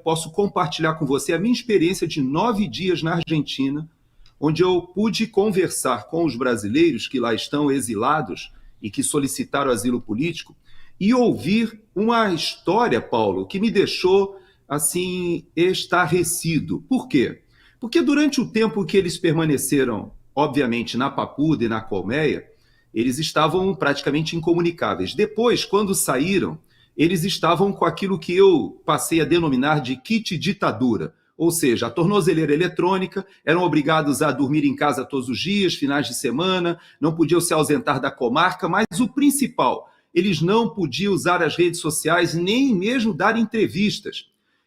posso compartilhar com você a minha experiência de 9 dias na Argentina, onde eu pude conversar com os brasileiros que lá estão exilados e que solicitaram asilo político e ouvir uma história, Paulo, que me deixou assim estarrecido. Por quê? Porque durante o tempo que eles permaneceram, obviamente, na Papuda e na Colmeia, eles estavam praticamente incomunicáveis. Depois, quando saíram, eles estavam com aquilo que eu passei a denominar de kit ditadura, ou seja, a tornozeleira eletrônica, eram obrigados a dormir em casa todos os dias, finais de semana, não podiam se ausentar da comarca, mas o principal, eles não podiam usar as redes sociais, nem mesmo dar entrevistas.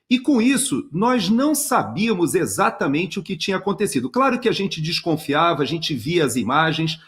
E com isso, nós não sabíamos exatamente o que tinha acontecido. Claro que a gente desconfiava, a gente via as imagens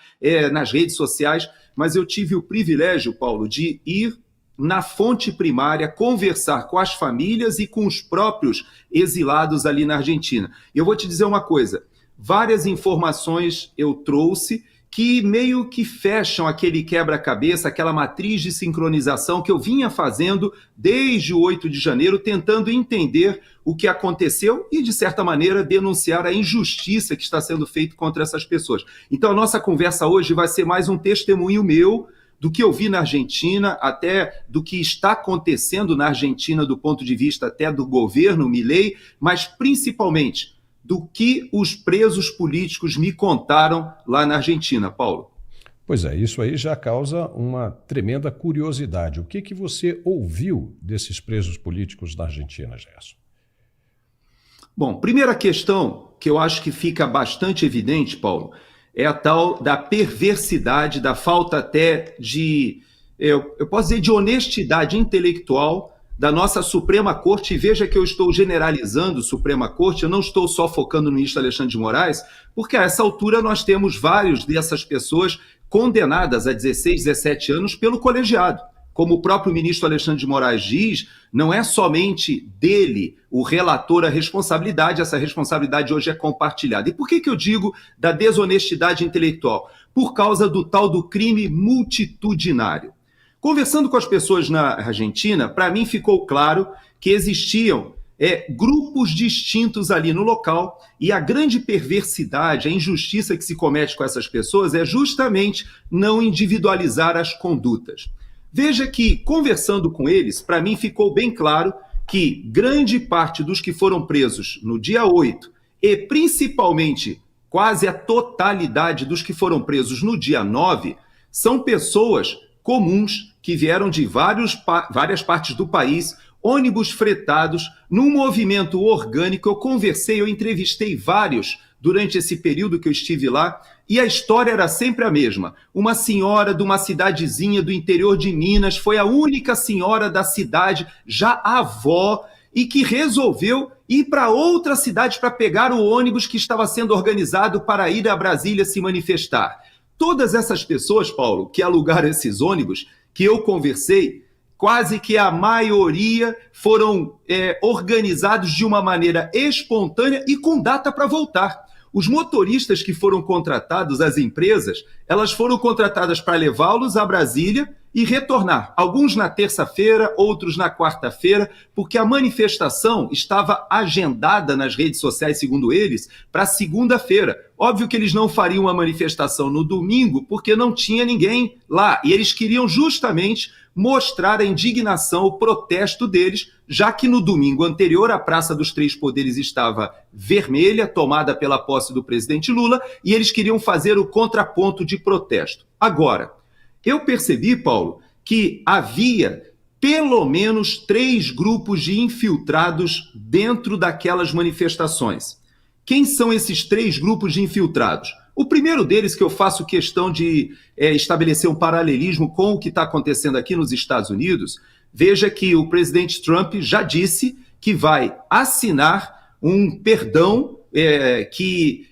nas redes sociais, mas eu tive o privilégio, Paulo, de ir na fonte primária, conversar com as famílias e com os próprios exilados ali na Argentina. E eu vou te dizer uma coisa, várias informações eu trouxe que meio que fecham aquele quebra-cabeça, aquela matriz de sincronização que eu vinha fazendo desde o 8 de janeiro, tentando entender o que aconteceu e, de certa maneira, denunciar a injustiça que está sendo feita contra essas pessoas. Então, a nossa conversa hoje vai ser mais um testemunho meu do que eu vi na Argentina, até do que está acontecendo na Argentina do ponto de vista até do governo Milei, mas principalmente do que os presos políticos me contaram lá na Argentina, Paulo. Pois é, isso aí já causa uma tremenda curiosidade. O que você ouviu desses presos políticos na Argentina, Gerson? Bom, primeira questão que eu acho que fica bastante evidente, Paulo, é a tal da perversidade, da falta até de, eu posso dizer, de honestidade intelectual da nossa Suprema Corte, e veja que eu estou generalizando Suprema Corte, eu não estou só focando no ministro Alexandre de Moraes, porque a essa altura nós temos vários dessas pessoas condenadas a 16, 17 anos pelo colegiado. Como o próprio ministro Alexandre de Moraes diz, não é somente dele, o relator, a responsabilidade, essa responsabilidade hoje é compartilhada. E por que eu digo da desonestidade intelectual? Por causa do tal do crime multitudinário. Conversando com as pessoas na Argentina, para mim ficou claro que existiam grupos distintos ali no local e a grande perversidade, a injustiça que se comete com essas pessoas é justamente não individualizar as condutas. Veja que, conversando com eles, para mim ficou bem claro que grande parte dos que foram presos no dia 8 e principalmente quase a totalidade dos que foram presos no dia 9 são pessoas comuns que vieram de várias partes do país, ônibus fretados, num movimento orgânico. Eu conversei, eu entrevistei vários durante esse período que eu estive lá, e a história era sempre a mesma. Uma senhora de uma cidadezinha do interior de Minas, foi a única senhora da cidade, já avó, e que resolveu ir para outra cidade para pegar o ônibus que estava sendo organizado para ir a Brasília se manifestar. Todas essas pessoas, Paulo, que alugaram esses ônibus, que eu conversei, quase que a maioria foram organizados de uma maneira espontânea e com data para voltar. Os motoristas que foram contratados, as empresas, elas foram contratadas para levá-los a Brasília e retornar. Alguns na terça-feira, outros na quarta-feira, porque a manifestação estava agendada nas redes sociais, segundo eles, para segunda-feira. Óbvio que eles não fariam a manifestação no domingo, porque não tinha ninguém lá. E eles queriam justamente mostrar a indignação, o protesto deles, já que no domingo anterior a Praça dos Três Poderes estava vermelha, tomada pela posse do presidente Lula, e eles queriam fazer o contraponto de protesto. Agora, eu percebi, Paulo, que havia pelo menos 3 grupos de infiltrados dentro daquelas manifestações. Quem são esses 3 grupos de infiltrados? O primeiro deles, que eu faço questão de estabelecer um paralelismo com o que está acontecendo aqui nos Estados Unidos, veja que o presidente Trump já disse que vai assinar um perdão que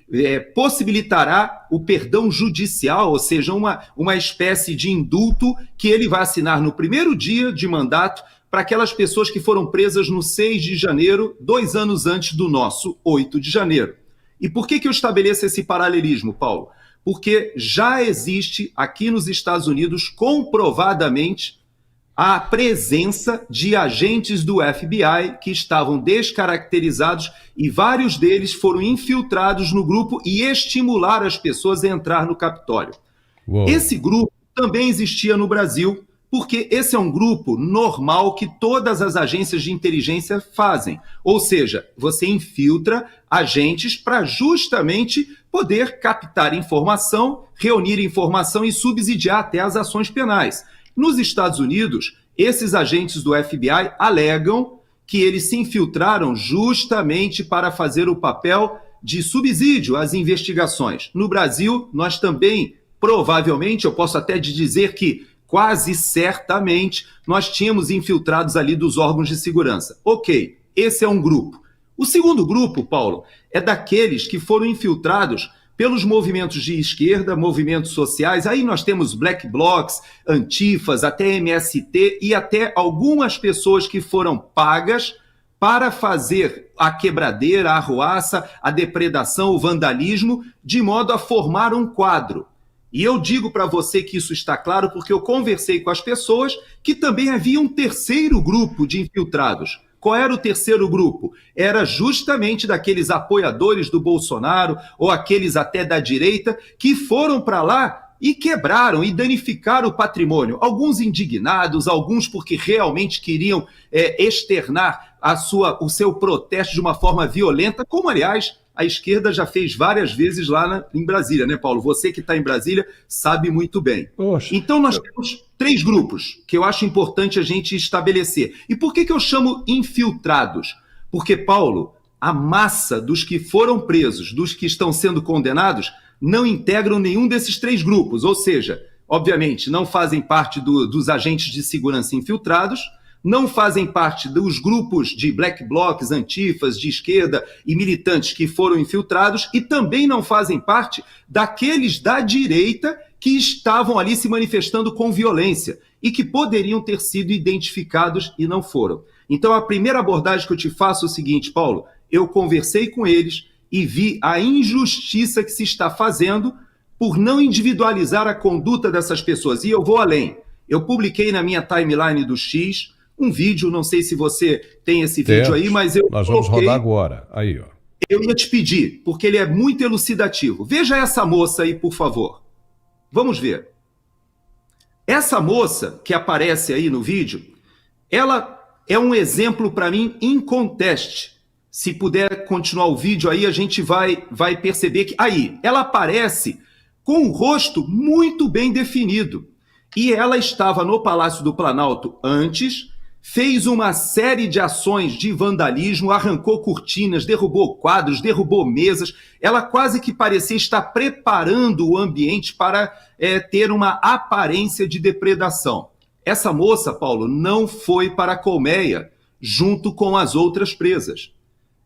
possibilitará o perdão judicial, ou seja, uma espécie de indulto que ele vai assinar no primeiro dia de mandato para aquelas pessoas que foram presas no 6 de janeiro, 2 anos antes do nosso 8 de janeiro. E por que eu estabeleço esse paralelismo, Paulo? Porque já existe aqui nos Estados Unidos, comprovadamente, a presença de agentes do FBI que estavam descaracterizados e vários deles foram infiltrados no grupo e estimularam as pessoas a entrar no Capitólio. Uou. Esse grupo também existia no Brasil, porque esse é um grupo normal que todas as agências de inteligência fazem. Ou seja, você infiltra agentes para justamente poder captar informação, reunir informação e subsidiar até as ações penais. Nos Estados Unidos, esses agentes do FBI alegam que eles se infiltraram justamente para fazer o papel de subsídio às investigações. No Brasil, nós também, provavelmente, eu posso até dizer que quase certamente nós tínhamos infiltrados ali dos órgãos de segurança. Ok, esse é um grupo. O segundo grupo, Paulo, é daqueles que foram infiltrados pelos movimentos de esquerda, movimentos sociais. Aí nós temos black blocs, antifas, até MST e até algumas pessoas que foram pagas para fazer a quebradeira, a arruaça, a depredação, o vandalismo, de modo a formar um quadro. E eu digo para você que isso está claro porque eu conversei com as pessoas que também havia um terceiro grupo de infiltrados. Qual era o terceiro grupo? Era justamente daqueles apoiadores do Bolsonaro ou aqueles até da direita que foram para lá e quebraram e danificaram o patrimônio. Alguns indignados, alguns porque realmente queriam externar o seu protesto de uma forma violenta, como, aliás, a esquerda já fez várias vezes lá em Brasília, né, Paulo? Você que está em Brasília sabe muito bem. Poxa. Então nós temos 3 grupos que eu acho importante a gente estabelecer. E por que eu chamo infiltrados? Porque, Paulo, a massa dos que foram presos, dos que estão sendo condenados, não integram nenhum desses 3 grupos. Ou seja, obviamente, não fazem parte dos agentes de segurança infiltrados, não fazem parte dos grupos de black blocs, antifas, de esquerda e militantes que foram infiltrados e também não fazem parte daqueles da direita que estavam ali se manifestando com violência e que poderiam ter sido identificados e não foram. Então, a primeira abordagem que eu te faço é o seguinte, Paulo, eu conversei com eles e vi a injustiça que se está fazendo por não individualizar a conduta dessas pessoas. E eu vou além. Eu publiquei na minha timeline do X um vídeo, não sei se você tem esse vídeo aí, mas eu Nós vamos rodar agora. Aí, ó. Eu ia te pedir, porque ele é muito elucidativo. Veja essa moça aí, por favor. Vamos ver. Essa moça que aparece aí no vídeo, ela é um exemplo para mim inconteste. Se puder continuar o vídeo aí, a gente vai perceber que aí ela aparece com um rosto muito bem definido. E ela estava no Palácio do Planalto antes, fez uma série de ações de vandalismo, arrancou cortinas, derrubou quadros, derrubou mesas. Ela quase que parecia estar preparando o ambiente para ter uma aparência de depredação. Essa moça, Paulo, não foi para a colmeia junto com as outras presas.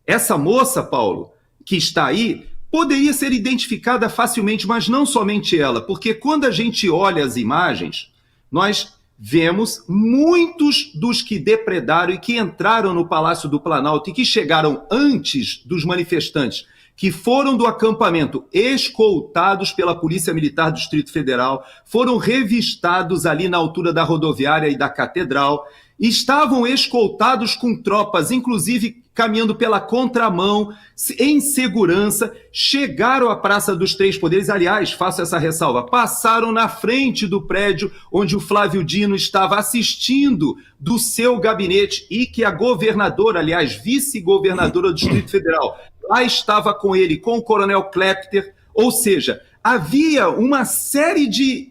Essa moça, Paulo, que está aí, poderia ser identificada facilmente, mas não somente ela, porque quando a gente olha as imagens, nós vemos muitos dos que depredaram e que entraram no Palácio do Planalto e que chegaram antes dos manifestantes, que foram do acampamento escoltados pela Polícia Militar do Distrito Federal, foram revistados ali na altura da rodoviária e da Catedral, estavam escoltados com tropas, inclusive caminhando pela contramão, em segurança, chegaram à Praça dos Três Poderes, aliás, faço essa ressalva, passaram na frente do prédio onde o Flávio Dino estava assistindo do seu gabinete e que a governadora, aliás, vice-governadora do Distrito Federal, lá estava com ele, com o Coronel Klepter, ou seja, havia uma série de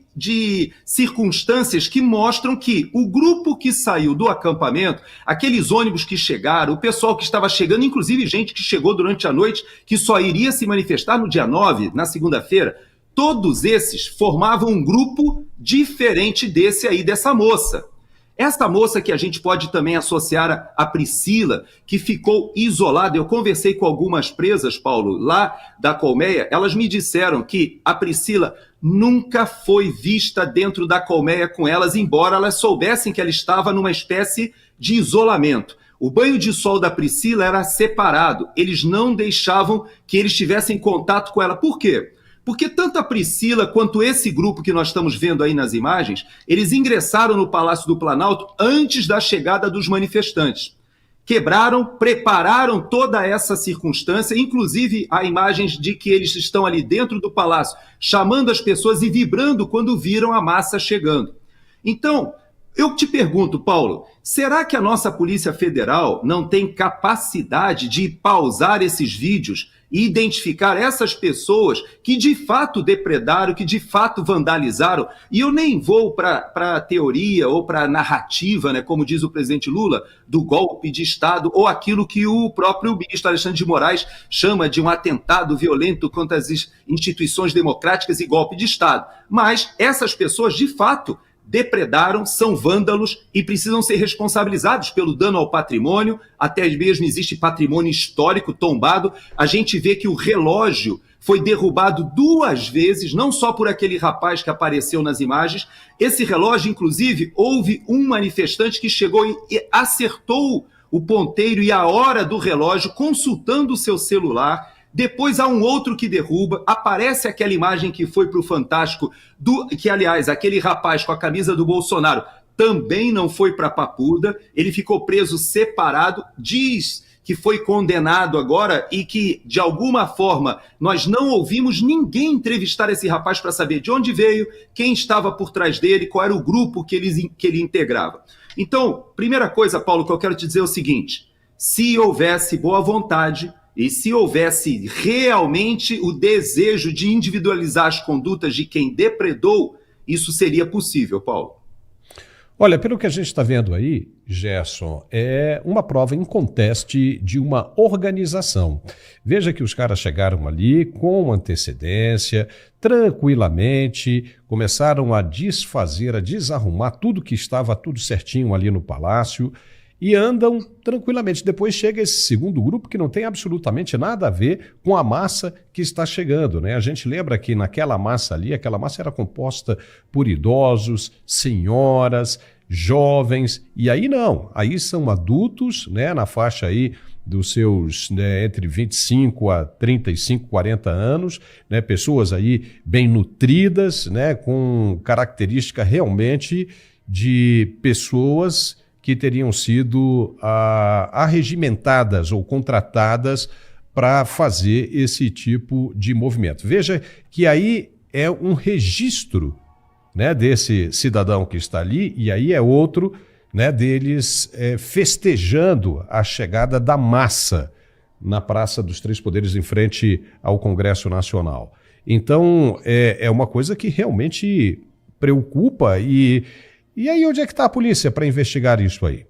circunstâncias que mostram que o grupo que saiu do acampamento, aqueles ônibus que chegaram, o pessoal que estava chegando, inclusive gente que chegou durante a noite, que só iria se manifestar no dia 9, na segunda-feira, todos esses formavam um grupo diferente desse aí, dessa moça. Esta moça que a gente pode também associar a Priscila, que ficou isolada, eu conversei com algumas presas, Paulo, lá da colmeia, elas me disseram que a Priscila nunca foi vista dentro da colmeia com elas, embora elas soubessem que ela estava numa espécie de isolamento. O banho de sol da Priscila era separado, eles não deixavam que eles tivessem contato com ela. Por quê? Porque tanto a Priscila quanto esse grupo que nós estamos vendo aí nas imagens, eles ingressaram no Palácio do Planalto antes da chegada dos manifestantes. Quebraram, prepararam toda essa circunstância, inclusive há imagens de que eles estão ali dentro do palácio, chamando as pessoas e vibrando quando viram a massa chegando. Então, eu te pergunto, Paulo, será que a nossa Polícia Federal não tem capacidade de pausar esses vídeos e identificar essas pessoas que de fato depredaram, que de fato vandalizaram? E eu nem vou para a teoria ou para a narrativa, né, como diz o presidente Lula, do golpe de Estado, ou aquilo que o próprio ministro Alexandre de Moraes chama de um atentado violento contra as instituições democráticas e golpe de Estado. Mas essas pessoas, de fato, depredaram, são vândalos e precisam ser responsabilizados pelo dano ao patrimônio, até mesmo existe patrimônio histórico tombado. A gente vê que o relógio foi derrubado 2 vezes, não só por aquele rapaz que apareceu nas imagens. Esse relógio, inclusive, houve um manifestante que chegou e acertou o ponteiro e a hora do relógio consultando o seu celular. Depois há um outro que derruba, aparece aquela imagem que foi para o Fantástico, que, aliás, aquele rapaz com a camisa do Bolsonaro também não foi para a Papuda, ele ficou preso separado, diz que foi condenado agora e que, de alguma forma, nós não ouvimos ninguém entrevistar esse rapaz para saber de onde veio, quem estava por trás dele, qual era o grupo que ele integrava. Então, primeira coisa, Paulo, que eu quero te dizer é o seguinte: se houvesse boa vontade, e se houvesse realmente o desejo de individualizar as condutas de quem depredou, isso seria possível, Paulo. Olha, pelo que a gente está vendo aí, Gerson, é uma prova inconteste de uma organização. Veja que os caras chegaram ali com antecedência, tranquilamente, começaram a desfazer, a desarrumar tudo que estava tudo certinho ali no palácio, e andam tranquilamente. Depois chega esse segundo grupo que não tem absolutamente nada a ver com a massa que está chegando, né? A gente lembra que naquela massa ali, aquela massa era composta por idosos, senhoras, jovens, e aí não, aí são adultos, né, na faixa aí dos seus, né, entre 25 a 35, 40 anos, né, pessoas aí bem nutridas, né, com característica realmente de pessoas que teriam sido arregimentadas ou contratadas para fazer esse tipo de movimento. Veja que aí é um registro, né, desse cidadão que está ali, e aí é outro, né, deles festejando a chegada da massa na Praça dos Três Poderes em frente ao Congresso Nacional. Então, é uma coisa que realmente preocupa. E aí, onde é que está a polícia para investigar isso aí?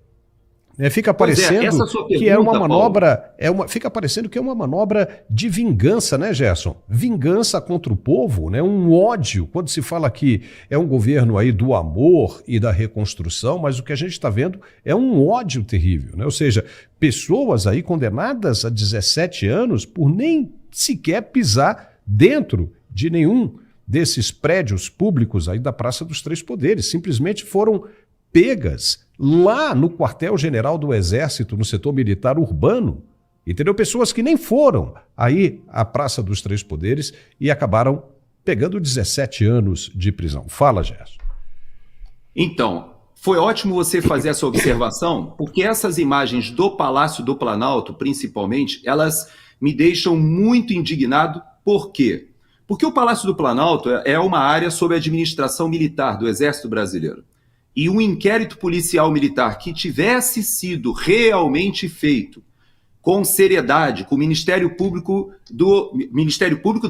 Fica parecendo que é uma manobra, fica parecendo que é uma manobra de vingança, né, Gerson? Vingança contra o povo, né? Um ódio, quando se fala que é um governo aí do amor e da reconstrução, mas o que a gente está vendo é um ódio terrível, né? Ou seja, pessoas aí condenadas a 17 anos por nem sequer pisar dentro de nenhum desses prédios públicos aí da Praça dos Três Poderes, simplesmente foram pegas lá no quartel-general do Exército, no setor militar urbano, entendeu? Pessoas que nem foram aí à Praça dos Três Poderes e acabaram pegando 17 anos de prisão. Fala, Gerson. Então, foi ótimo você fazer essa observação, porque essas imagens do Palácio do Planalto, principalmente, elas me deixam muito indignado. Por quê? Porque o Palácio do Planalto é uma área sob a administração militar do Exército Brasileiro. E um inquérito policial militar que tivesse sido realmente feito com seriedade, com o Ministério Público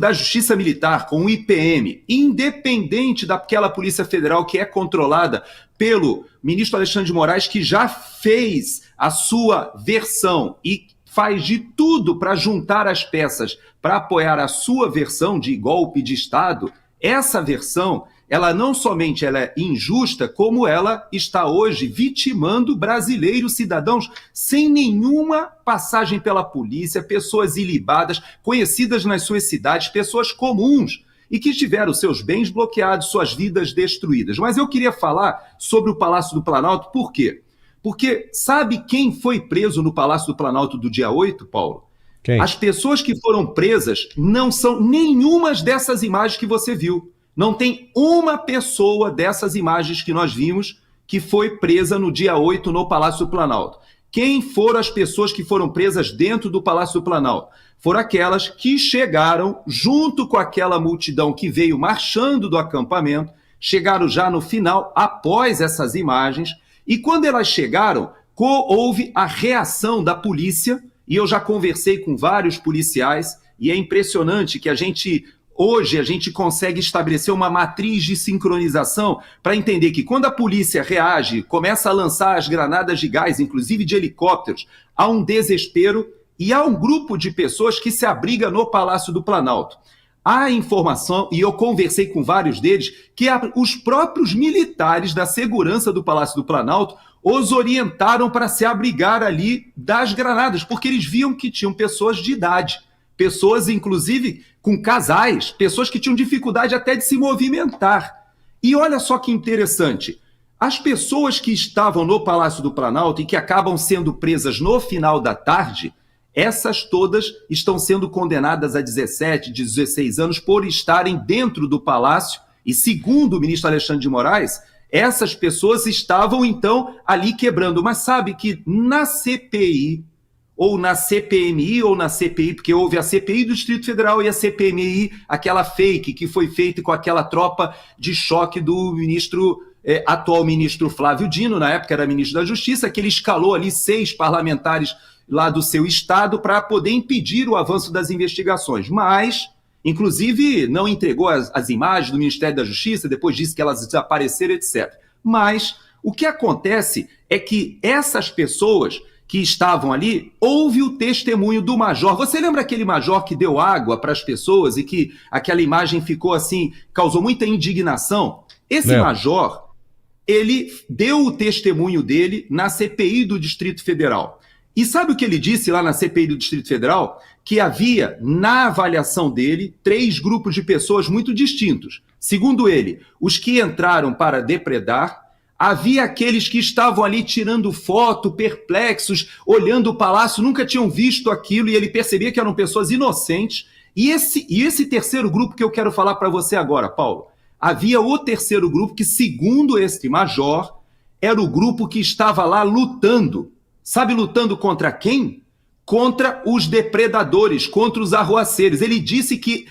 da Justiça Militar, com o IPM, independente daquela Polícia Federal que é controlada pelo ministro Alexandre de Moraes, que já fez a sua versão e faz de tudo para juntar as peças para apoiar a sua versão de golpe de Estado. Essa versão, ela não somente ela é injusta, como ela está hoje vitimando brasileiros, cidadãos sem nenhuma passagem pela polícia, pessoas ilibadas, conhecidas nas suas cidades, pessoas comuns, e que tiveram seus bens bloqueados, suas vidas destruídas. Mas eu queria falar sobre o Palácio do Planalto, por quê? Porque sabe quem foi preso no Palácio do Planalto do dia 8, Paulo? Quem? As pessoas que foram presas não são nenhumas dessas imagens que você viu. Não tem uma pessoa dessas imagens que nós vimos que foi presa no dia 8 no Palácio do Planalto. Quem foram as pessoas que foram presas dentro do Palácio do Planalto? Foram aquelas que chegaram junto com aquela multidão que veio marchando do acampamento, chegaram já no final, após essas imagens, e quando elas chegaram, houve a reação da polícia, e eu já conversei com vários policiais, e é impressionante que hoje a gente consegue estabelecer uma matriz de sincronização para entender que quando a polícia reage, começa a lançar as granadas de gás, inclusive de helicópteros, há um desespero e há um grupo de pessoas que se abriga no Palácio do Planalto. Há informação, e eu conversei com vários deles, que os próprios militares da segurança do Palácio do Planalto os orientaram para se abrigar ali das granadas, porque eles viam que tinham pessoas de idade, pessoas, inclusive, com casais, pessoas que tinham dificuldade até de se movimentar. E olha só que interessante, as pessoas que estavam no Palácio do Planalto e que acabam sendo presas no final da tarde, essas todas estão sendo condenadas a 17, 16 anos por estarem dentro do palácio e, segundo o ministro Alexandre de Moraes, essas pessoas estavam, então, ali quebrando. Mas sabe que na CPI, ou na CPMI, ou na CPI, porque houve a CPI do Distrito Federal e a CPMI, aquela fake que foi feita com aquela tropa de choque do atual ministro Flávio Dino, na época era ministro da Justiça, que ele escalou ali 6 parlamentares lá do seu estado para poder impedir o avanço das investigações. Mas, inclusive, não entregou as imagens do Ministério da Justiça, depois disse que elas desapareceram, etc. Mas o que acontece é que essas pessoas que estavam ali, houve o testemunho do major. Você lembra aquele major que deu água para as pessoas e que aquela imagem ficou assim, causou muita indignação? Esse major, ele deu o testemunho dele na CPI do Distrito Federal. E sabe o que ele disse lá na CPI do Distrito Federal? Que havia, na avaliação dele, 3 grupos de pessoas muito distintos. Segundo ele, os que entraram para depredar, havia aqueles que estavam ali tirando foto, perplexos, olhando o palácio, nunca tinham visto aquilo, e ele percebia que eram pessoas inocentes. E esse terceiro grupo que eu quero falar para você agora, Paulo, havia o terceiro grupo que, segundo este major, era o grupo que estava lá lutando. Sabe lutando contra quem? Contra os depredadores, contra os arruaceiros. Ele disse que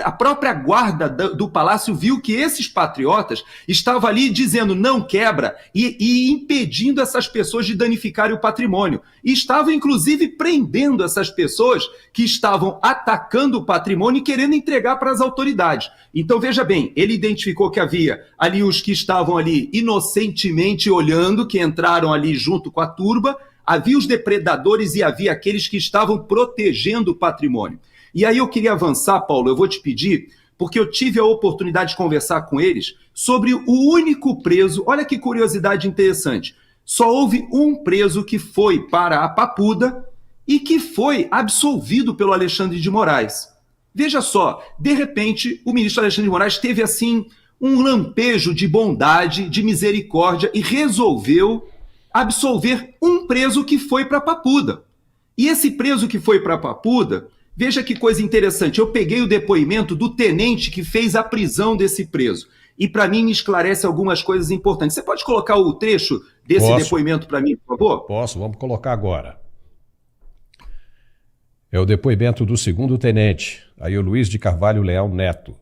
a própria guarda do palácio viu que esses patriotas estavam ali dizendo não quebra e impedindo essas pessoas de danificarem o patrimônio. E estavam, inclusive, prendendo essas pessoas que estavam atacando o patrimônio e querendo entregar para as autoridades. Então, veja bem, ele identificou que havia ali os que estavam ali inocentemente olhando, que entraram ali junto com a turba, havia os depredadores e havia aqueles que estavam protegendo o patrimônio. E aí eu queria avançar, Paulo, eu vou te pedir, porque eu tive a oportunidade de conversar com eles sobre o único preso. Olha que curiosidade interessante. Só houve um preso que foi para a Papuda e que foi absolvido pelo Alexandre de Moraes. Veja só, de repente, o ministro Alexandre de Moraes teve assim um lampejo de bondade, de misericórdia e resolveu absolver um preso que foi para a Papuda. E esse preso que foi para a Papuda, veja que coisa interessante, eu peguei o depoimento do tenente que fez a prisão desse preso. E para mim me esclarece algumas coisas importantes. Você pode colocar o trecho desse depoimento para mim, por favor? Posso, vamos colocar agora. É o depoimento do 2º tenente, aí o Luiz de Carvalho Leal Neto.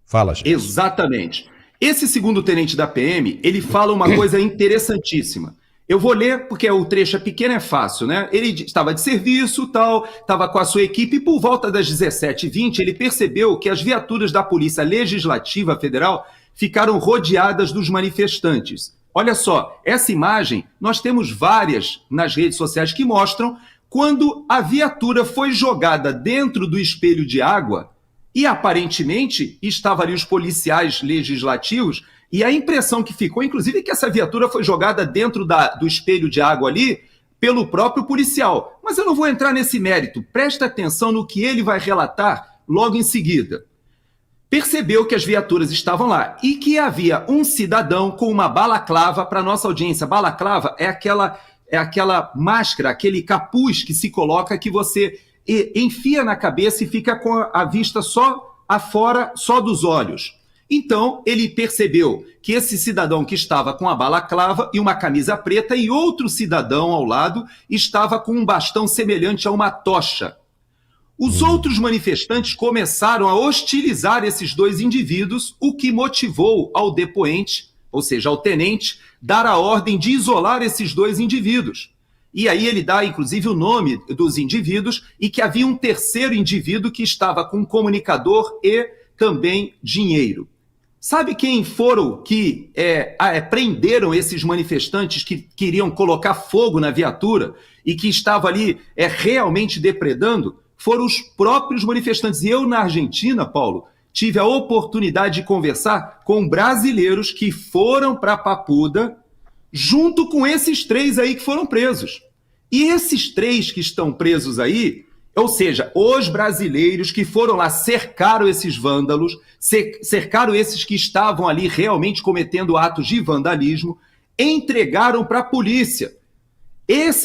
Fala, gente. Exatamente. Esse 2º tenente da PM, ele fala uma coisa interessantíssima. Eu vou ler, porque o trecho é pequeno, é fácil, né? Ele estava de serviço, estava com a sua equipe, e por volta das 17h20, ele percebeu que as viaturas da Polícia Legislativa Federal ficaram rodeadas dos manifestantes. Olha só, essa imagem, nós temos várias nas redes sociais que mostram quando a viatura foi jogada dentro do espelho de água e, aparentemente, estavam ali os policiais legislativos. E a impressão que ficou, inclusive, é que essa viatura foi jogada dentro do espelho de água ali pelo próprio policial. Mas eu não vou entrar nesse mérito. Presta atenção no que ele vai relatar logo em seguida. Percebeu que as viaturas estavam lá e que havia um cidadão com uma balaclava. Para nossa audiência, balaclava é aquela é aquela máscara, aquele capuz que se coloca que você enfia na cabeça e fica com a vista só afora, só dos olhos. Então, ele percebeu que esse cidadão que estava com a balaclava e uma camisa preta e outro cidadão ao lado estava com um bastão semelhante a uma tocha. Os outros manifestantes começaram a hostilizar esses dois indivíduos, o que motivou ao depoente, ou seja, ao tenente, dar a ordem de isolar esses dois indivíduos. E aí ele dá, inclusive, o nome dos indivíduos e que havia um terceiro indivíduo que estava com um comunicador e também dinheiro. Sabe quem foram que prenderam esses manifestantes que queriam colocar fogo na viatura e que estavam ali realmente depredando? Foram os próprios manifestantes. E eu, na Argentina, Paulo, tive a oportunidade de conversar com brasileiros que foram para Papuda junto com esses três aí que foram presos. E esses três que estão presos aí, ou seja, os brasileiros que foram lá, cercaram esses vândalos, cercaram esses que estavam ali realmente cometendo atos de vandalismo, entregaram para a polícia.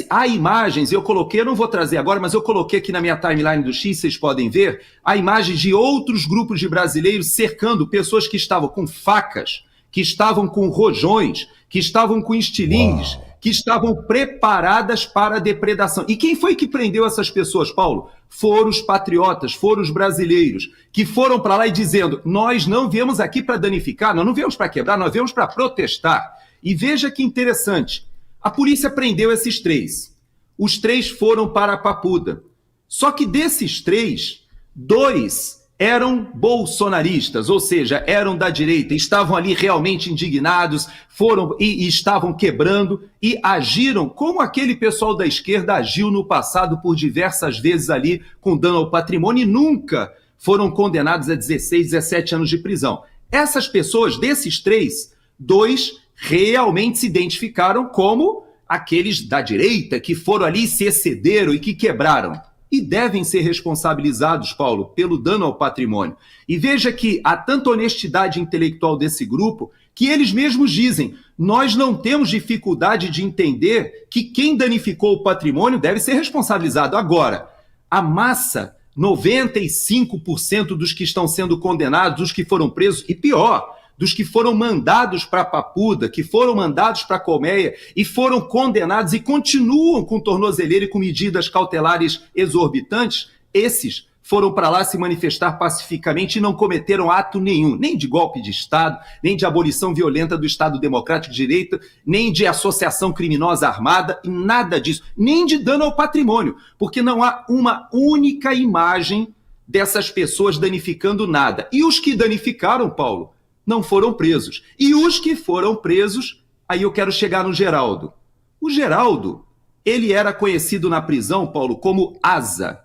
Há imagens, eu coloquei, eu não vou trazer agora, mas eu coloquei aqui na minha timeline do X, vocês podem ver, há imagens de outros grupos de brasileiros cercando pessoas que estavam com facas, que estavam com rojões, que estavam com estilingues, que estavam preparadas para a depredação. E quem foi que prendeu essas pessoas, Paulo? Foram os patriotas, foram os brasileiros, que foram para lá e dizendo, nós não viemos aqui para danificar, nós não viemos para quebrar, nós viemos para protestar. E veja que interessante, a polícia prendeu esses três. Os três foram para a Papuda. Só que desses três, dois eram bolsonaristas, ou seja, eram da direita, estavam ali realmente indignados, foram e estavam quebrando e agiram como aquele pessoal da esquerda agiu no passado por diversas vezes ali com dano ao patrimônio e nunca foram condenados a 16, 17 anos de prisão. Essas pessoas, desses três, dois realmente se identificaram como aqueles da direita que foram ali, se excederam e que quebraram. E devem ser responsabilizados, Paulo, pelo dano ao patrimônio. E veja que há tanta honestidade intelectual desse grupo que eles mesmos dizem, nós não temos dificuldade de entender que quem danificou o patrimônio deve ser responsabilizado. Agora, a massa, 95% dos que estão sendo condenados, dos que foram presos, e pior, dos que foram mandados para Papuda, que foram mandados para Colmeia e foram condenados e continuam com tornozeleira e com medidas cautelares exorbitantes, esses foram para lá se manifestar pacificamente e não cometeram ato nenhum, nem de golpe de Estado, nem de abolição violenta do Estado Democrático de Direito, nem de associação criminosa armada, e nada disso, nem de dano ao patrimônio, porque não há uma única imagem dessas pessoas danificando nada. E os que danificaram, Paulo, não foram presos. E os que foram presos, aí eu quero chegar no Geraldo. O Geraldo, ele era conhecido na prisão, Paulo, como asa.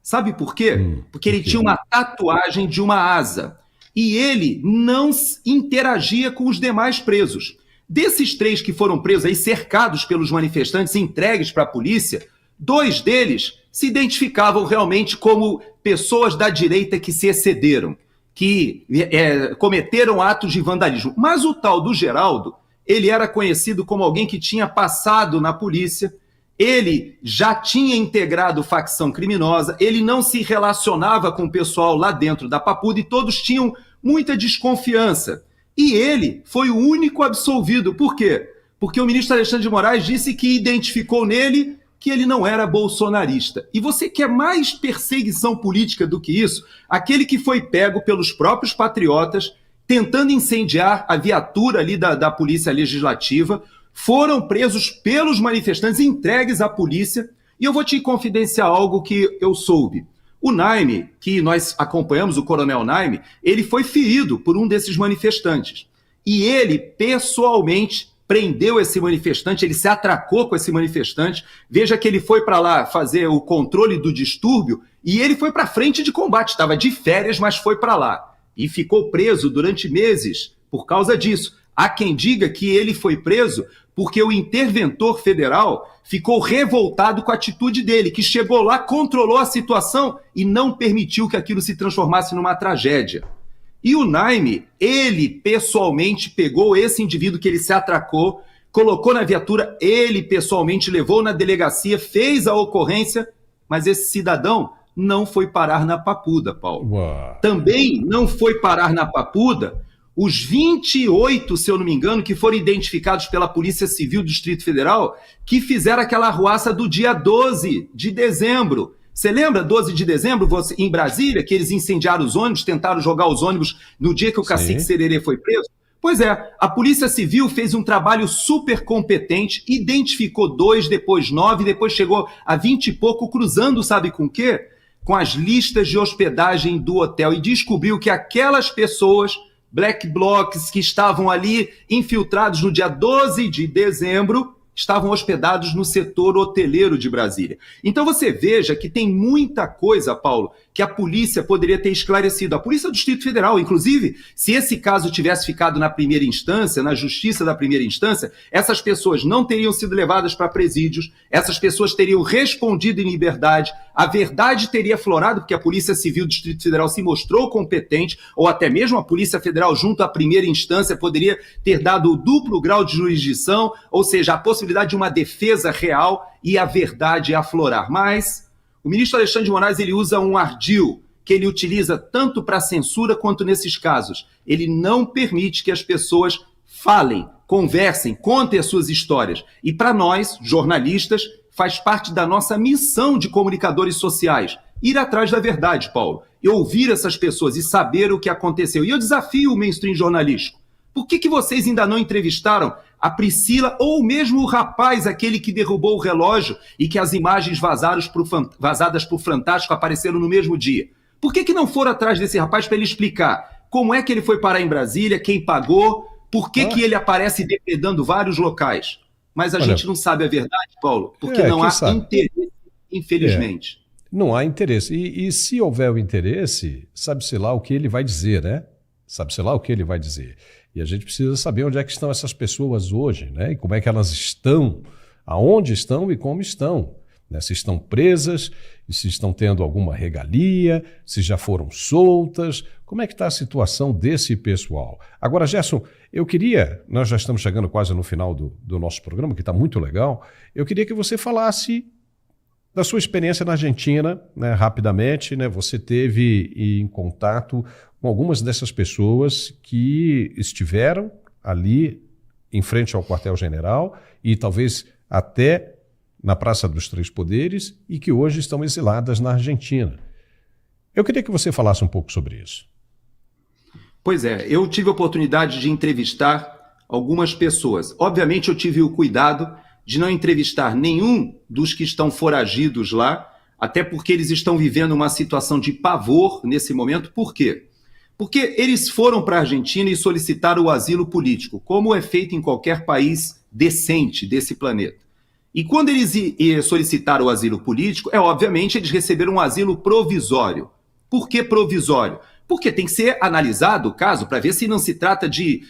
Sabe por quê? Porque ele tinha uma tatuagem de uma asa. E ele não interagia com os demais presos. Desses três que foram presos aí, cercados pelos manifestantes, entregues para a polícia, dois deles se identificavam realmente como pessoas da direita que se excederam, que cometeram atos de vandalismo. Mas o tal do Geraldo, ele era conhecido como alguém que tinha passado na polícia, ele já tinha integrado facção criminosa, ele não se relacionava com o pessoal lá dentro da Papuda e todos tinham muita desconfiança. E ele foi o único absolvido. Por quê? Porque o ministro Alexandre de Moraes disse que identificou nele que ele não era bolsonarista. E você quer mais perseguição política do que isso? Aquele que foi pego pelos próprios patriotas, tentando incendiar a viatura ali da Polícia Legislativa, foram presos pelos manifestantes, entregues à polícia. E eu vou te confidenciar algo que eu soube. O Naime, que nós acompanhamos, o coronel Naime, ele foi ferido por um desses manifestantes. E ele, pessoalmente, prendeu esse manifestante, ele se atracou com esse manifestante. Veja que ele foi para lá fazer o controle do distúrbio e ele foi para frente de combate, estava de férias, mas foi para lá. E ficou preso durante meses por causa disso. Há quem diga que ele foi preso porque o interventor federal ficou revoltado com a atitude dele, que chegou lá, controlou a situação e não permitiu que aquilo se transformasse numa tragédia. E o Naime, ele pessoalmente pegou esse indivíduo que ele se atracou, colocou na viatura, ele pessoalmente levou na delegacia, fez a ocorrência, mas esse cidadão não foi parar na Papuda, Paulo. Uau. Também não foi parar na Papuda os 28, se eu não me engano, que foram identificados pela Polícia Civil do Distrito Federal, que fizeram aquela arruaça do dia 12 de dezembro. Você lembra, 12 de dezembro, em Brasília, que eles incendiaram os ônibus, tentaram jogar os ônibus no dia que o cacique Sererê foi preso? Pois é, a Polícia Civil fez um trabalho super competente, identificou 2, depois 9, depois chegou a 20 e pouco, cruzando, sabe com o quê? Com as listas de hospedagem do hotel, e descobriu que aquelas pessoas, black blocs, que estavam ali infiltrados no dia 12 de dezembro, estavam hospedados no setor hoteleiro de Brasília. Então você veja que tem muita coisa, Paulo, que a polícia poderia ter esclarecido. A Polícia do Distrito Federal, inclusive, se esse caso tivesse ficado na primeira instância, na justiça da primeira instância, essas pessoas não teriam sido levadas para presídios, essas pessoas teriam respondido em liberdade, a verdade teria aflorado, porque a Polícia Civil do Distrito Federal se mostrou competente, ou até mesmo a Polícia Federal, junto à primeira instância, poderia ter dado o duplo grau de jurisdição, ou seja, a possibilidade de uma defesa real e a verdade aflorar. Mas o ministro Alexandre de Moraes, ele usa um ardil que ele utiliza tanto para censura quanto nesses casos. Ele não permite que as pessoas falem, conversem, contem as suas histórias. E para nós, jornalistas, faz parte da nossa missão de comunicadores sociais ir atrás da verdade, Paulo, e ouvir essas pessoas e saber o que aconteceu. E eu desafio o mainstream jornalístico. Por que vocês ainda não entrevistaram a Priscila ou mesmo o rapaz, aquele que derrubou o relógio e que as imagens vazadas por Fantástico apareceram no mesmo dia? Por que não foram atrás desse rapaz para ele explicar como é que ele foi parar em Brasília, quem pagou, por que ele aparece depredando vários locais? Mas a gente não sabe a verdade, Paulo, porque não há interesse, infelizmente. Não há interesse. E se houver o interesse, sabe-se lá o que ele vai dizer, né? Sabe-se lá o que ele vai dizer. E a gente precisa saber onde é que estão essas pessoas hoje, né? E como é que elas estão, aonde estão e como estão. Né? Se estão presas, se estão tendo alguma regalia, se já foram soltas, como é que está a situação desse pessoal? Agora, Gerson, eu queria, nós já estamos chegando quase no final do nosso programa, que está muito legal, eu queria que você falasse da sua experiência na Argentina, né, rapidamente, né? Você teve em contato com algumas dessas pessoas que estiveram ali em frente ao quartel-general e talvez até na Praça dos Três Poderes e que hoje estão exiladas na Argentina. Eu queria que você falasse um pouco sobre isso. Pois é, eu tive a oportunidade de entrevistar algumas pessoas. Obviamente eu tive o cuidado de não entrevistar nenhum dos que estão foragidos lá, até porque eles estão vivendo uma situação de pavor nesse momento. Por quê? Porque eles foram para a Argentina e solicitaram o asilo político, como é feito em qualquer país decente desse planeta. E quando eles solicitaram o asilo político, obviamente eles receberam um asilo provisório. Por que provisório? Porque tem que ser analisado o caso para ver se não se trata de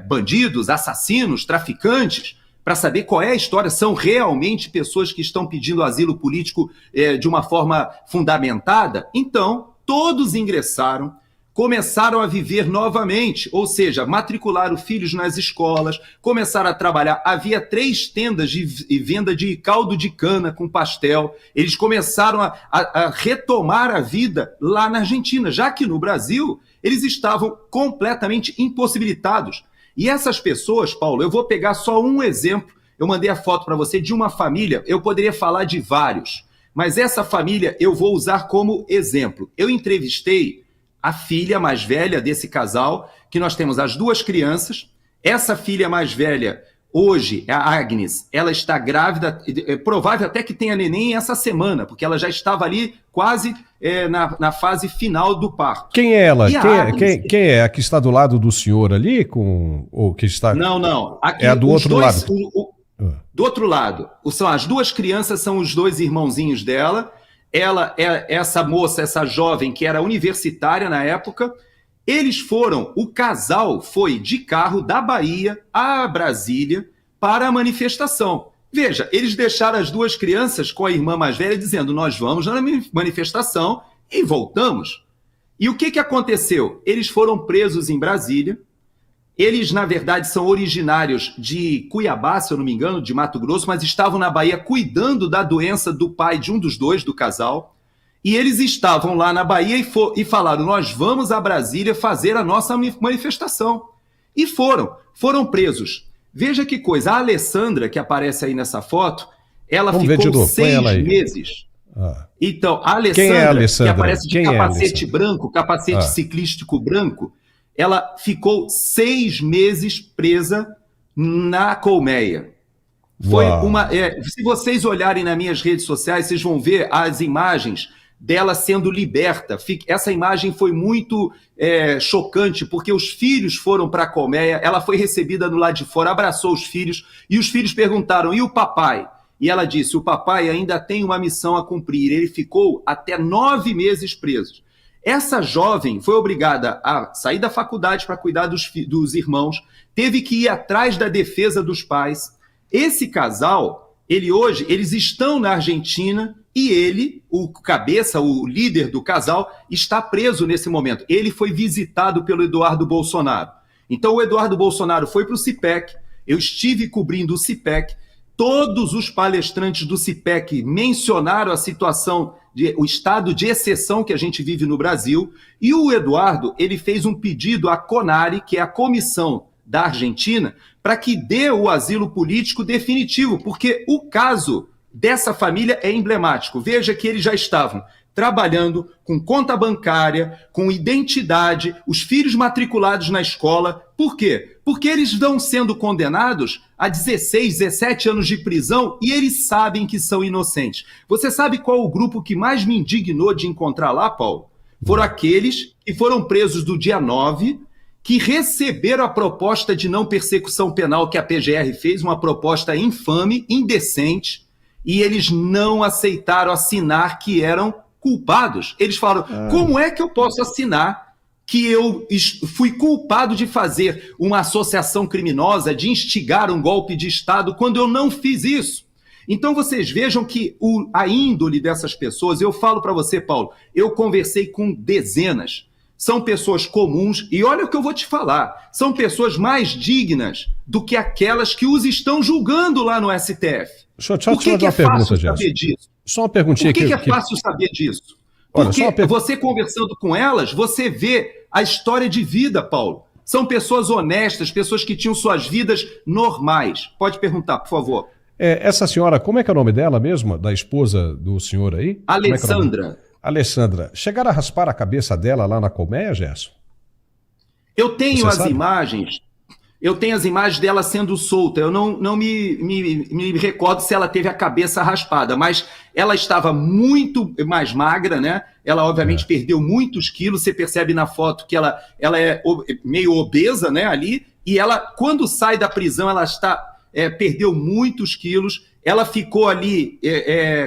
bandidos, assassinos, traficantes, para saber qual é a história. São realmente pessoas que estão pedindo asilo político de uma forma fundamentada? Então, todos ingressaram, começaram a viver novamente, ou seja, matricularam filhos nas escolas, começaram a trabalhar. Havia 3 tendas de venda de caldo de cana com pastel. Eles começaram a retomar a vida lá na Argentina, já que no Brasil eles estavam completamente impossibilitados. E essas pessoas, Paulo, eu vou pegar só um exemplo. Eu mandei a foto para você de uma família, eu poderia falar de vários, mas essa família eu vou usar como exemplo. Eu entrevistei a filha mais velha desse casal, que nós temos as 2 crianças. Essa filha mais velha, hoje, a Agnes, ela está grávida, é provável até que tenha neném essa semana, porque ela já estava ali quase na fase final do parto. Quem é ela? Quem é? A que está do lado do senhor ali? Ou que está... Não. Aqui, é a do outro lado. Do outro lado, as 2 crianças são os 2 irmãozinhos dela. Ela, essa moça, essa jovem que era universitária na época, o casal foi de carro da Bahia a Brasília para a manifestação. Veja, eles deixaram as 2 crianças com a irmã mais velha dizendo: nós vamos na manifestação e voltamos. E o que aconteceu? Eles foram presos em Brasília. Eles, na verdade, são originários de Cuiabá, se eu não me engano, de Mato Grosso, mas estavam na Bahia cuidando da doença do pai de um dos dois, do casal. E eles estavam lá na Bahia e falaram, nós vamos a Brasília fazer a nossa manifestação. E foram presos. Veja que coisa, a Alessandra, que aparece aí nessa foto, ela ficou 6 meses. Então, a Alessandra, que aparece de capacete branco, capacete ciclístico branco, ela ficou 6 meses presa na colmeia. Foi se vocês olharem nas minhas redes sociais, vocês vão ver as imagens dela sendo liberta. Essa imagem foi muito chocante, porque os filhos foram para a colmeia, ela foi recebida no lado de fora, abraçou os filhos, e os filhos perguntaram, e o papai? E ela disse, o papai ainda tem uma missão a cumprir, ele ficou até 9 meses preso. Essa jovem foi obrigada a sair da faculdade para cuidar dos irmãos, teve que ir atrás da defesa dos pais. Esse casal, eles estão na Argentina e ele, o cabeça, o líder do casal, está preso nesse momento. Ele foi visitado pelo Eduardo Bolsonaro. Então o Eduardo Bolsonaro foi para o CIPEC, eu estive cobrindo o CIPEC, todos os palestrantes do CIPEC mencionaram a situação, o estado de exceção que a gente vive no Brasil, e o Eduardo, ele fez um pedido à CONARE, que é a comissão da Argentina, para que dê o asilo político definitivo, porque o caso dessa família é emblemático. Veja que eles já estavam trabalhando com conta bancária, com identidade, os filhos matriculados na escola. Por quê? Porque eles estão sendo condenados a 16, 17 anos de prisão e eles sabem que são inocentes. Você sabe qual o grupo que mais me indignou de encontrar lá, Paulo? Foram aqueles que foram presos do dia 9, que receberam a proposta de não persecução penal que a PGR fez, uma proposta infame, indecente, e eles não aceitaram assinar que eram culpados. Eles falaram, como é que eu posso assinar que eu fui culpado de fazer uma associação criminosa, de instigar um golpe de Estado, quando eu não fiz isso? Então vocês vejam que a índole dessas pessoas, eu falo para você, Paulo, eu conversei com dezenas, são pessoas comuns, e olha o que eu vou te falar, são pessoas mais dignas do que aquelas que os estão julgando lá no STF. Deixa eu te fazer uma pergunta, Gerson. Só uma perguntinha aqui. Por que é fácil saber disso? Porque você conversando com elas, você vê a história de vida, Paulo. São pessoas honestas, pessoas que tinham suas vidas normais. Pode perguntar, por favor. Essa senhora, como é que é o nome dela mesmo? Da esposa do senhor aí? Alessandra. Alessandra. Chegaram a raspar a cabeça dela lá na colmeia, Gerson? Eu tenho as imagens. Eu tenho as imagens dela sendo solta. Eu não me recordo se ela teve a cabeça raspada, mas ela estava muito mais magra, né? Ela, obviamente, perdeu muitos quilos. Você percebe na foto que ela é meio obesa, né? Ali. E ela, quando sai da prisão, ela perdeu muitos quilos. Ela ficou ali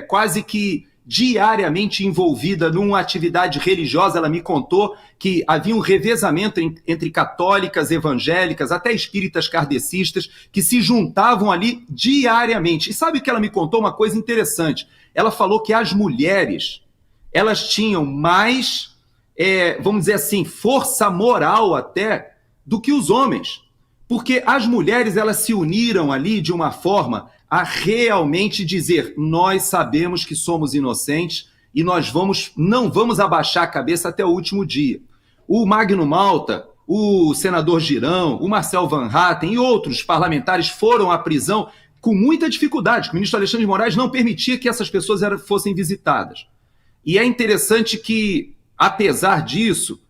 quase que diariamente envolvida numa atividade religiosa. Ela me contou que havia um revezamento entre católicas, evangélicas, até espíritas kardecistas, que se juntavam ali diariamente. E sabe o que ela me contou? Uma coisa interessante. Ela falou que as mulheres, elas tinham mais, vamos dizer assim, força moral até do que os homens. Porque as mulheres, elas se uniram ali de uma forma a realmente dizer, nós sabemos que somos inocentes e nós não vamos abaixar a cabeça até o último dia. O Magno Malta, o senador Girão, o Marcel Van Hatten e outros parlamentares foram à prisão com muita dificuldade. O ministro Alexandre de Moraes não permitia que essas pessoas fossem visitadas. E é interessante que, apesar disso,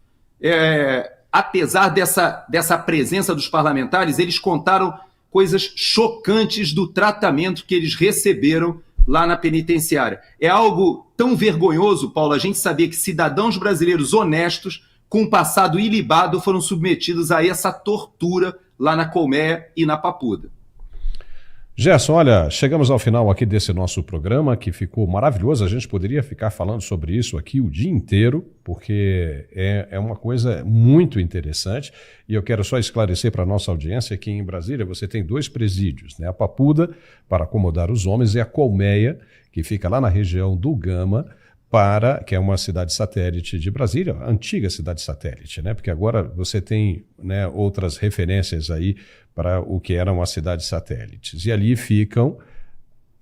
apesar dessa presença dos parlamentares, eles contaram coisas chocantes do tratamento que eles receberam lá na penitenciária. É algo tão vergonhoso, Paulo, a gente sabia que cidadãos brasileiros honestos, com um passado ilibado, foram submetidos a essa tortura lá na colmeia e na Papuda. Gerson, olha, chegamos ao final aqui desse nosso programa, que ficou maravilhoso. A gente poderia ficar falando sobre isso aqui o dia inteiro, porque é uma coisa muito interessante. E eu quero só esclarecer para a nossa audiência que em Brasília você tem 2 presídios, né? A Papuda, para acomodar os homens, e a colmeia, que fica lá na região do Gama, que é uma cidade satélite de Brasília, a antiga cidade satélite, né? Porque agora você tem, né, outras referências aí para o que eram as cidades satélites. E ali ficam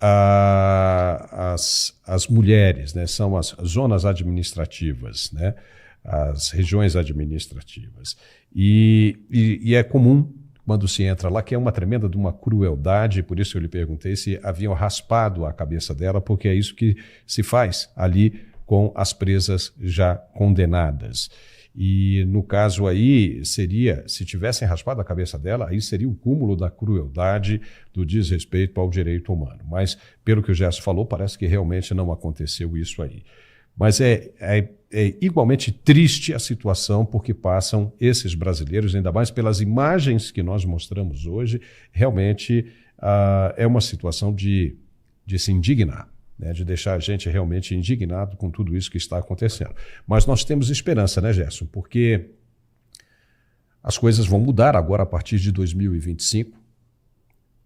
as mulheres, né? São as zonas administrativas, né? As regiões administrativas. E é comum, quando se entra lá, que é uma tremenda de uma crueldade, por isso eu lhe perguntei se haviam raspado a cabeça dela, porque é isso que se faz ali com as presas já condenadas. E no caso aí seria, se tivessem raspado a cabeça dela, aí seria o cúmulo da crueldade, do desrespeito ao direito humano. Mas, pelo que o Gerson falou, parece que realmente não aconteceu isso aí. Mas é igualmente triste a situação porque passam esses brasileiros, ainda mais pelas imagens que nós mostramos hoje, realmente é uma situação de se indignar, né, de deixar a gente realmente indignado com tudo isso que está acontecendo. Mas nós temos esperança, né, Gerson? Porque as coisas vão mudar agora a partir de 2025.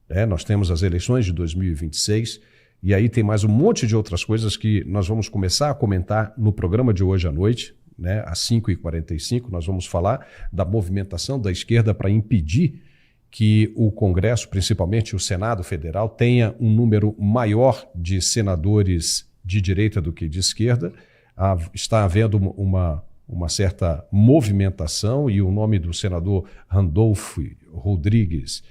Né? Nós temos as eleições de 2026 e aí tem mais um monte de outras coisas que nós vamos começar a comentar no programa de hoje à noite, né, às 5h45. Nós vamos falar da movimentação da esquerda para impedir que o Congresso, principalmente o Senado Federal, tenha um número maior de senadores de direita do que de esquerda. Está havendo uma certa movimentação e o nome do senador Randolfo Rodrigues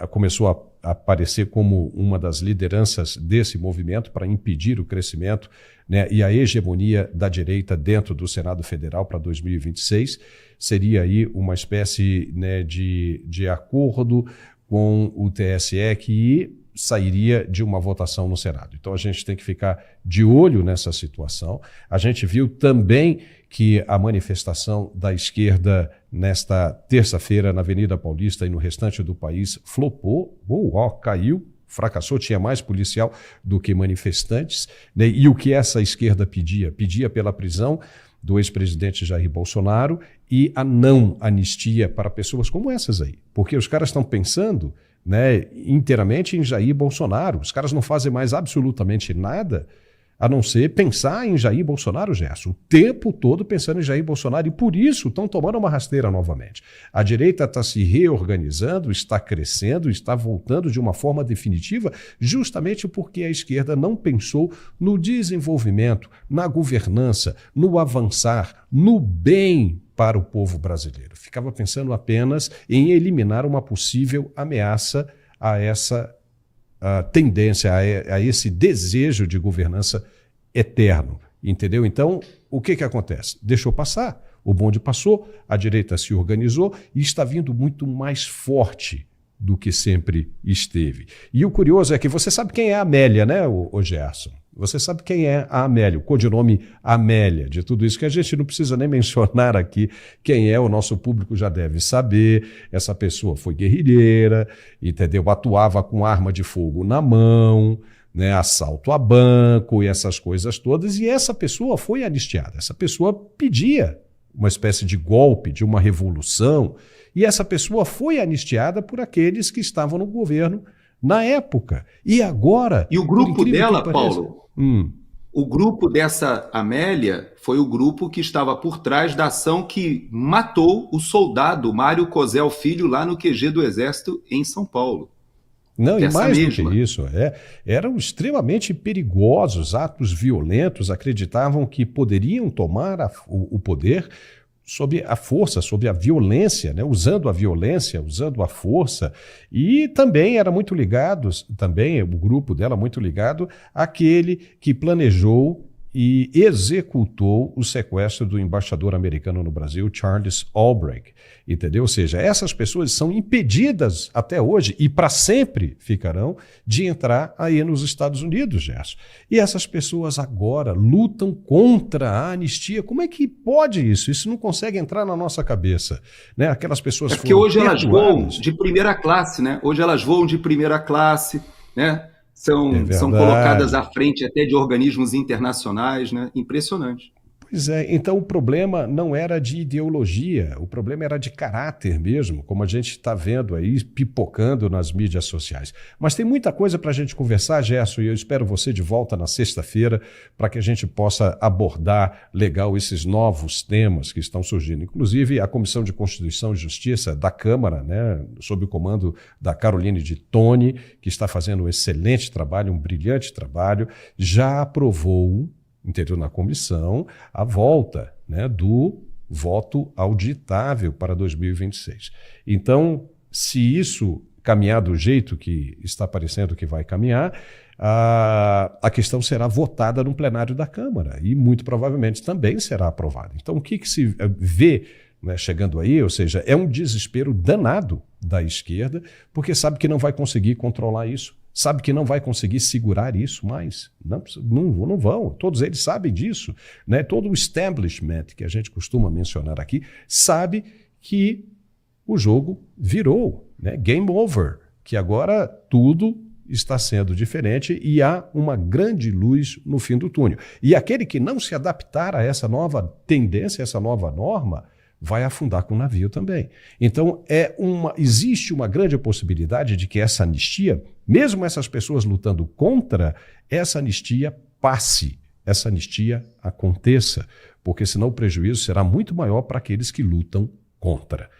começou a aparecer como uma das lideranças desse movimento para impedir o crescimento, né, e a hegemonia da direita dentro do Senado Federal para 2026. Seria aí uma espécie, né, de acordo com o TSE que sairia de uma votação no Senado. Então a gente tem que ficar de olho nessa situação. A gente viu também que a manifestação da esquerda nesta terça-feira na Avenida Paulista e no restante do país flopou, caiu, fracassou, tinha mais policial do que manifestantes, né? E o que essa esquerda pedia? Pedia pela prisão do ex-presidente Jair Bolsonaro e a não anistia para pessoas como essas aí, porque os caras estão pensando, né, inteiramente em Jair Bolsonaro. Os caras não fazem mais absolutamente nada a não ser pensar em Jair Bolsonaro, Gerson, o tempo todo pensando em Jair Bolsonaro, e por isso estão tomando uma rasteira novamente. A direita está se reorganizando, está crescendo, está voltando de uma forma definitiva, justamente porque a esquerda não pensou no desenvolvimento, na governança, no avançar, no bem para o povo brasileiro. Ficava pensando apenas em eliminar uma possível ameaça a essa tendência, a esse desejo de governança eterno, entendeu? Então, o que acontece? Deixou passar, o bonde passou, a direita se organizou e está vindo muito mais forte do que sempre esteve. E o curioso é que você sabe quem é a Amélia, né, o Gerson? Você sabe quem é a Amélia, o codinome Amélia, de tudo isso que a gente não precisa nem mencionar aqui quem é, o nosso público já deve saber. Essa pessoa foi guerrilheira, entendeu? Atuava com arma de fogo na mão, né? Assalto a banco e essas coisas todas, e essa pessoa foi anistiada. Essa pessoa pedia uma espécie de golpe, de uma revolução, e essa pessoa foi anistiada por aqueles que estavam no governo na época. E agora... E o grupo dela, Paulo, o grupo dessa Amélia foi o grupo que estava por trás da ação que matou o soldado Mário Cosel Filho lá no QG do Exército em São Paulo. Não, e mais do que isso, eram extremamente perigosos, atos violentos, acreditavam que poderiam tomar o poder sob a força, sob a violência, né? Usando a violência, usando a força, e também era muito ligado, também o grupo dela muito ligado àquele que planejou e executou o sequestro do embaixador americano no Brasil, Charles Albright, entendeu? Ou seja, essas pessoas são impedidas até hoje e para sempre ficarão de entrar aí nos Estados Unidos, Gerson. E essas pessoas agora lutam contra a anistia. Como é que pode isso? Isso não consegue entrar na nossa cabeça, né? Aquelas pessoas porque hoje elas voam de primeira classe, né? Hoje elas voam de primeira classe, né? São colocadas à frente até de organismos internacionais, né? Impressionante. Pois é, então o problema não era de ideologia, o problema era de caráter mesmo, como a gente está vendo aí pipocando nas mídias sociais. Mas tem muita coisa para a gente conversar, Gerson, e eu espero você de volta na sexta-feira para que a gente possa abordar legal esses novos temas que estão surgindo. Inclusive a Comissão de Constituição e Justiça da Câmara, né, sob o comando da Caroline de Toni, que está fazendo um excelente trabalho, um brilhante trabalho, já aprovou, entendeu, na comissão, a volta, né, do voto auditável para 2026. Então, se isso caminhar do jeito que está parecendo que vai caminhar, a questão será votada no plenário da Câmara e muito provavelmente também será aprovada. Então, o que se vê, né, chegando aí, ou seja, é um desespero danado da esquerda, porque sabe que não vai conseguir controlar isso. Sabe que não vai conseguir segurar isso mais. Não vão. Todos eles sabem disso. Né? Todo o establishment que a gente costuma mencionar aqui sabe que o jogo virou. Né? Game over. Que agora tudo está sendo diferente e há uma grande luz no fim do túnel. E aquele que não se adaptar a essa nova tendência, essa nova norma, vai afundar com o navio também. Então, existe uma grande possibilidade de que essa anistia, mesmo essas pessoas lutando contra, essa anistia passe, essa anistia aconteça, porque senão o prejuízo será muito maior para aqueles que lutam contra.